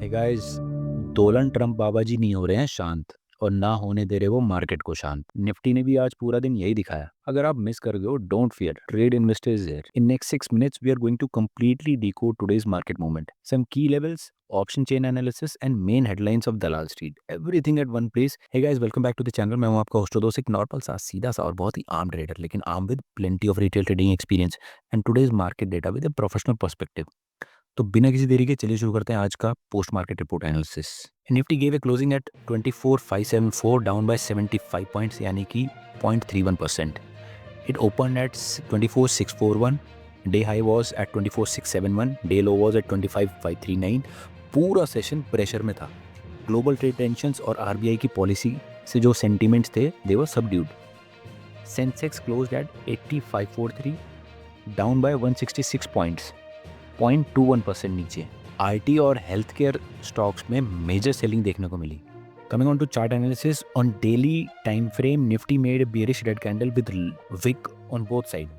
Hey guys, Donald Trump बाबा जी नहीं हो रहे हैं शांत और ना होने दे रहे वो मार्केट को शांत। निफ्टी ने भी आज पूरा दिन यही दिखाया। अगर आप मिस कर गए हो, don't fear, trade investors here. In next 6 minutes we are going to completely decode today's market movement, some key levels, option chain analysis and main headlines of Dalal street, everything at one place. Hey guys, welcome back to the channel. मैं हूं आपका host दोस्त, एक normal सा सीधा सा और बहुत ही आम ट्रेडर, लेकिन आम with plenty of retail trading experience and today's market data with a professional perspective. तो बिना किसी देरी के चलिए शुरू करते हैं आज का post market report analysis. Nifty gave a closing at 24,574 down by 75 points यानी कि 0.31%। It open at 24,641, day high was at 24,671, day low was at 25,539। पूरा सेशन प्रेशर में था। ग्लोबल ट्रेड टेंशंस और आरबीआई की पॉलिसी से जो सेंटीमेंट्स थे they were subdued. Sensex closed at 80,543 down by 166 points, 0.21% नीचे। आईटी और हेल्थ केयर स्टॉक्स में मेजर सेलिंग देखने को मिली। Coming on to chart analysis, on daily time frame, Nifty made a bearish red candle with wick on both sides.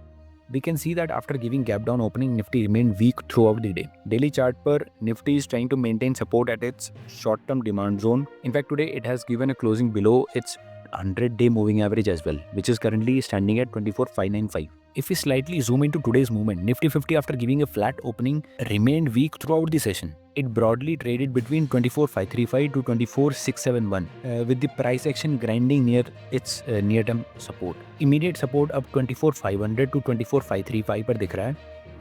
We can see that after giving gap down opening, Nifty remained weak throughout the day. Daily chart per Nifty is trying to maintain support at its short-term demand zone. In fact, today it has given a closing below its 100-day moving average as well, which is currently standing at 24,595. If we slightly zoom into today's movement, Nifty 50 after giving a flat opening remained weak throughout the session. It broadly traded between 24,535 to 24,671 with the price action grinding near its near-term support. Immediate support अब 24,500 to 24,535 पर दिख रहा है।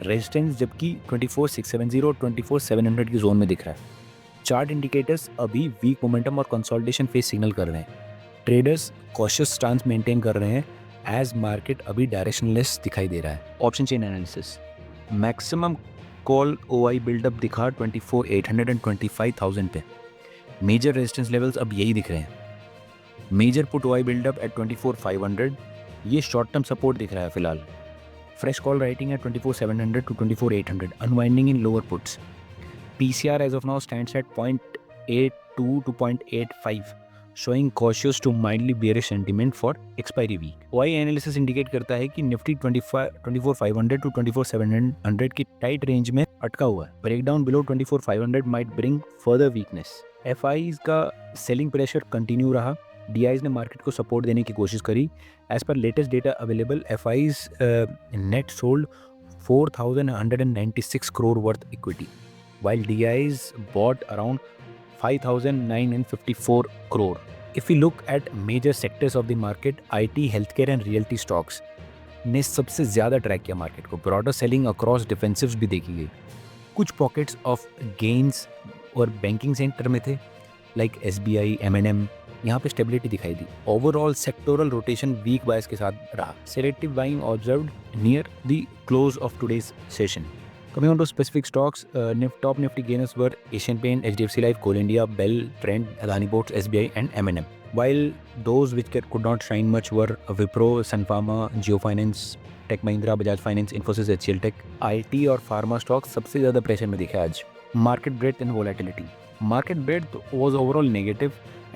Resistance जबकि 24,670 और 24,700 की zone में दिख रहा है। चार्ट इंडिकेटर्स अभी वीक मोमेंटम और कंसोलिडेशन फेज सिग्नल कर रहे हैं। ट्रेडर्स कॉशियस स्टांस मेंटेन कर रहे हैं एज मार्केट अभी डायरेक्शनलेस दिखाई दे रहा है। Option chain analysis, maximum call OI buildup दिखा 24,800 एंड 25,000 पे। मेजर रेजिस्टेंस लेवल्स अब यही दिख रहे हैं। Major put OI buildup at 24,500, ये शॉर्ट टर्म सपोर्ट दिख रहा है फिलहाल। Fresh call writing at 24,700 to 24,800, unwinding in lower puts. PCR as of now stands at 0.82 to 0.85, showing cautious to mildly bearish sentiment for expiry week. OI analysis indicate करता है कि Nifty 24,500 to 24,700 की tight range में अटका हुआ है। Breakdown below 24,500 might bring further weakness. FIs का selling pressure continue रहा। DIs ने मार्केट को सपोर्ट देने की कोशिश करी। As per latest data available, FIs net sold 4,196 crore worth equity, while DIs bought around 5,954 crore. If we look at major sectors of the market, IT, healthcare and realty stocks ने सबसे ज़्यादा track किया market को। Broader selling across डिफेंसिव्स भी देखी गई। कुछ pockets of gains और बैंकिंग सेक्टर में थे, लाइक SBI, M&M, यहाँ पे स्टेबिलिटी दिखाई दी। ओवरऑल सेक्टोरल रोटेशन वीक बायस के साथ रहा। Selective buying observed near the close of today's session. Coming on to specific stocks, top Nifty gainers were Asian Paint, HDFC Life, Coal India, Bell, Trent, Adani Ports, SBI and M&M. While those which could not shine much were Wipro, Sun Pharma, Jio Finance, Tech Mahindra, Bajaj Finance, Infosys, HCL Tech. IT और pharma stocks सबसे ज़्यादा pressure में दिखे आज। Market breadth and volatility. Market breadth was overall negative.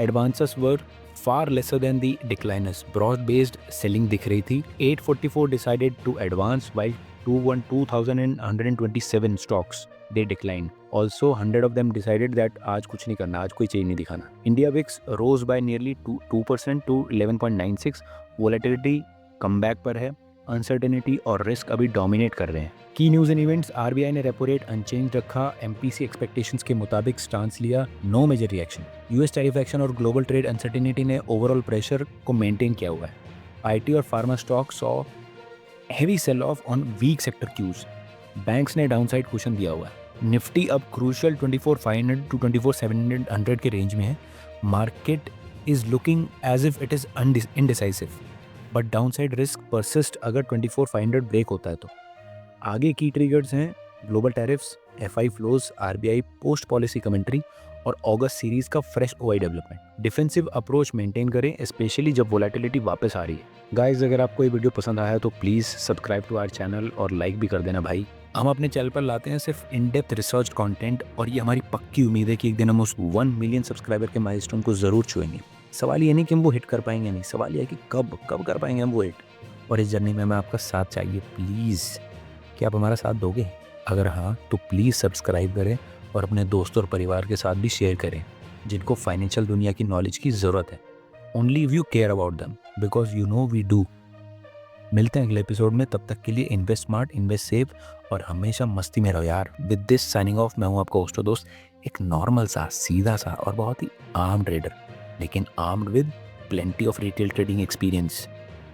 Advances were far lesser than the decliners. Broad-based selling दिख रही थी। 844 decided to advance while 2,127 stocks they declined. Also 100 of them decided that आज कुछ नहीं करना, आज कोई चेंज नहीं दिखाना. India VIX rose by nearly 2% to 11.96. Volatility comeback पर है। अनसर्टेनिटी और रिस्क अभी डोमिनेट कर रहे हैं। की न्यूज़ एंड इवेंट्स, आरबीआई ने रेपो रेट अनचेंज रखा। एमपीसी एक्सपेक्टेशंस के मुताबिक स्टांस लिया। No major reaction. US tariff action और ग्लोबल ट्रेड अनसर्टेनिटी ने ओवरऑल प्रेशर को मेंटेन किया हुआ है। आईटी और pharma stock saw heavy sell off on weak sector cues. Banks ने डाउनसाइड कुशन दिया हुआ है। निफ्टी अब क्रूशियल 24,500 टू 24,700 के रेंज में है। Market is looking as if it is indecisive, but downside risk persist अगर 24,500 ब्रेक होता है तो। आगे की ट्रिगर्स हैं global tariffs, FI flows, RBI post policy commentary और अगस्त सीरीज का fresh OI development. Defensive approach maintain करें, स्पेशली जब वोलेटिलिटी वापस आ रही है। गाइस, अगर आपको ये वीडियो पसंद आया तो please subscribe to our channel और लाइक भी कर देना भाई। हम अपने चैनल पर लाते हैं सिर्फ इन डेप्थ रिसर्च कंटेंट और ये हमारी पक्की उम्मीद है कि एक दिन हम उस 1 मिलियन सब्सक्राइबर के माइलस्टोन को ज़रूर छुएंगे। सवाल ये नहीं कि हम वो हिट कर पाएंगे, नहीं, सवाल ये है कि कब कर पाएंगे हम वो हिट। और इस जर्नी में हमें आपका साथ चाहिए। प्लीज़, क्या आप हमारा साथ दोगे? अगर हाँ तो प्लीज़ सब्सक्राइब करें और अपने दोस्तों और परिवार के साथ भी शेयर करें जिनको फाइनेंशियल दुनिया की नॉलेज की ज़रूरत है। Only if you care about them, because you know we do. मिलते हैं अगले एपिसोड में, तब तक के लिए इन्वेस्ट स्मार्ट, इन्वेस्ट सेफ और हमेशा मस्ती में रहो यार। विद दिस साइनिंग ऑफ, मैं हूँ आपका होस्ट और दोस्त, एक नॉर्मल सा, सीधा सा और बहुत ही आम ट्रेडर, लेकिन armed with plenty of retail trading experience.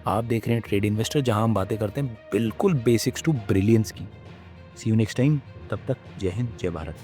आप देख रहे हैं ट्रेड इन्वेस्टर, जहां हम बातें करते हैं बिल्कुल बेसिक्स टू ब्रिलियंस की। सी यू नेक्स्ट टाइम, तब तक जय हिंद, जय भारत।